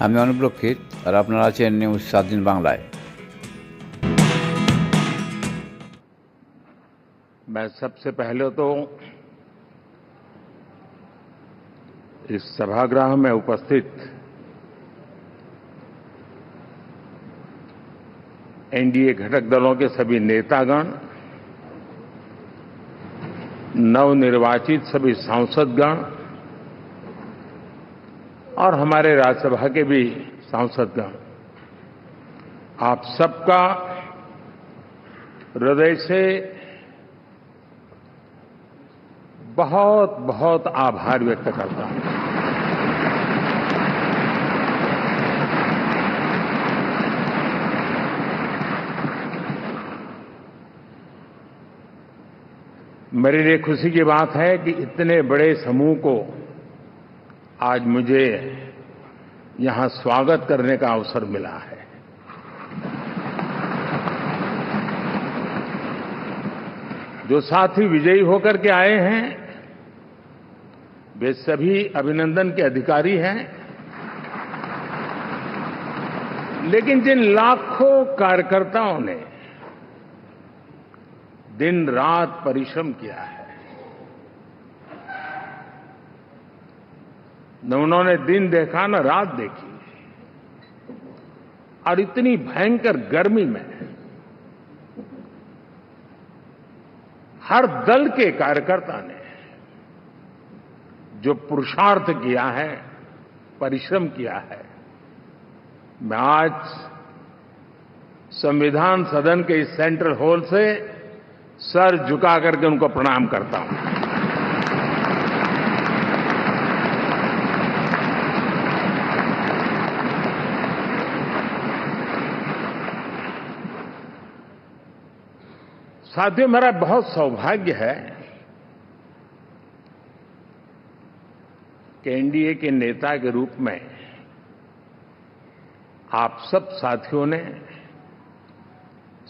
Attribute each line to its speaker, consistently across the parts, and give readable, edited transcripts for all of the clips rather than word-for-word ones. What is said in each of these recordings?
Speaker 1: আমি অনুপ্রক্ষিত আর আপনারা আছেন নিউজ 7 দিন বাংলায়।
Speaker 2: मैं सबसे पहले तो इस सभागृह में उपस्थित एनडीए घटक दलों के सभी नेतागण, नवनिर्वाचित सभी सांसदगण और हमारे राज्यसभा के भी सांसदगण, आप सबका हृदय से बहुत बहुत आभार व्यक्त करता हूं। मेरे लिए खुशी की बात है कि इतने बड़े समूह को आज मुझे यहां स्वागत करने का अवसर मिला है। जो साथी विजयी होकर के आए हैं वे सभी अभिनंदन के अधिकारी हैं, लेकिन जिन लाखों कार्यकर्ताओं ने दिन रात परिश्रम किया है, न उन्होंने दिन देखा न रात देखी, और इतनी भयंकर गर्मी में हर दल के कार्यकर्ता ने जो पुरुषार्थ किया है, परिश्रम किया है, मैं आज संविधान सदन के इस सेंट्रल हॉल से सर झुका करके उनको प्रणाम करता हूं। साथियों, मेरा बहुत सौभाग्य है कि एनडीए के नेता के रूप में आप सब साथियों ने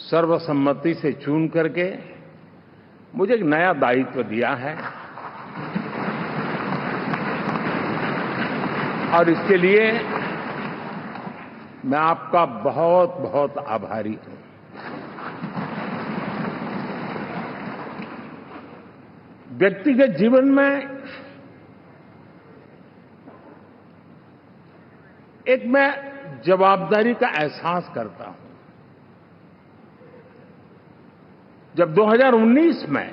Speaker 2: सर्वसम्मति से चुन करके मुझे एक नया दायित्व दिया है, और इसके लिए मैं आपका बहुत बहुत आभारी हूं। व्यक्तिगत जीवन में एक मैं जवाबदारी का एहसास करता हूं। जब 2019 में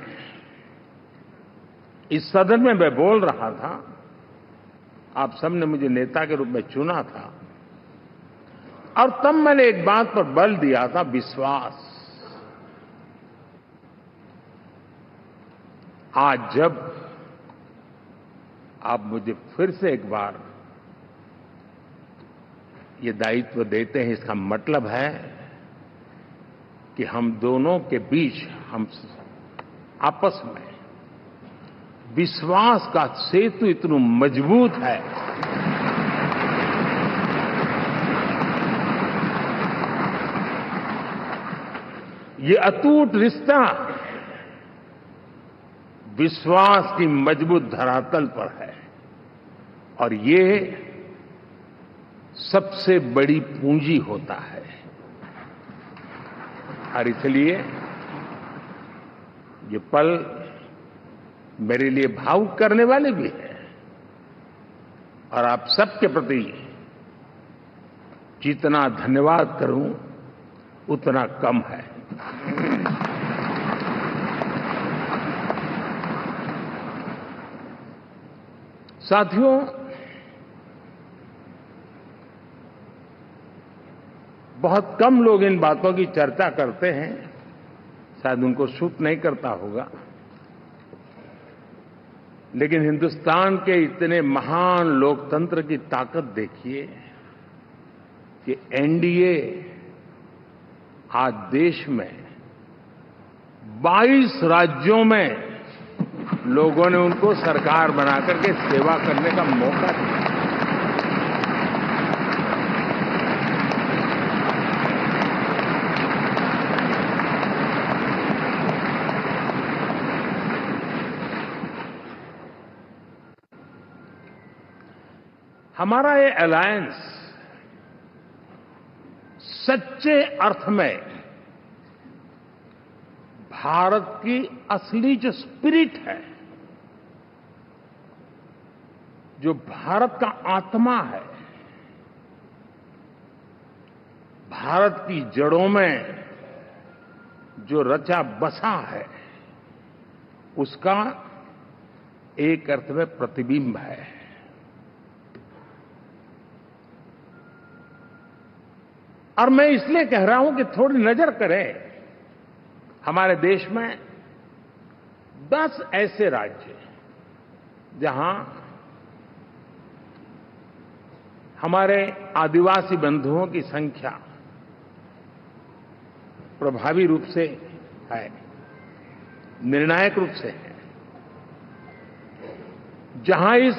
Speaker 2: इस सदन में मैं बोल रहा था, आप सबने मुझे नेता के रूप में चुना था, और तब मैंने एक बात पर बल दिया था, विश्वास। आज जब आप मुझे फिर से एक बार ये दायित्व देते हैं, इसका मतलब है कि हम दोनों के बीच, हम आपस में विश्वास का सेतु इतना मजबूत है ये अटूट रिश्ता विश्वास की मजबूत धरातल पर है, और ये सबसे बड़ी पूंजी होता है। और इसलिए ये पल मेरे लिए भावुक करने वाले भी हैं, और आप सबके प्रति जितना धन्यवाद करूं उतना कम है। साथियों, बहुत कम लोग इन बातों की चर्चा करते हैं, शायद उनको सूट नहीं करता होगा, लेकिन हिंदुस्तान के इतने महान लोकतंत्र की ताकत देखिए कि एनडीए आज देश में 22 राज्यों में लोगों ने उनको सरकार बनाकर के सेवा करने का मौका दिया। हमारा ये अलायंस सच्चे अर्थ में भारत की असली जो स्पिरिट है, जो भारत का आत्मा है, भारत की जड़ों में जो रचा बसा है, उसका एक अर्थ में प्रतिबिंब है। और मैं इसलिए कह रहा हूं कि थोड़ी नजर करें, हमारे देश में 10 ऐसे राज्य जहां हमारे आदिवासी बंधुओं की संख्या प्रभावी रूप से है, निर्णायक रूप से है, जहां इस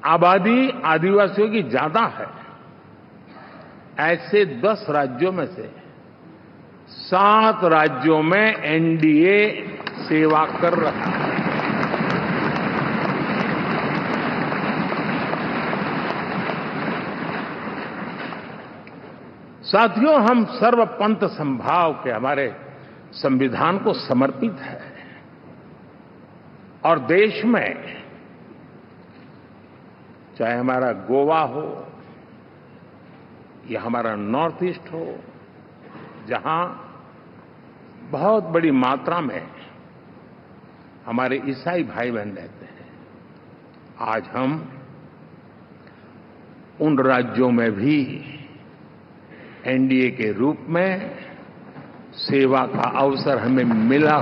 Speaker 2: आबादी आदिवासियों की ज्यादा है, ऐसे 10 राज्यों में से 7 राज्यों में एनडीए सेवा कर रहा है। साथियों, हम सर्वपंथ संभाव के हमारे संविधान को समर्पित है और देश में चाहे हमारा गोवा हो या हमारा नॉर्थ ईस्ट हो, जहां बहुत बड़ी मात्रा में हमारे ईसाई भाई बहन रहते हैं, आज हम उन राज्यों में भी एनडीए के रूप में सेवा का अवसर हमें मिला।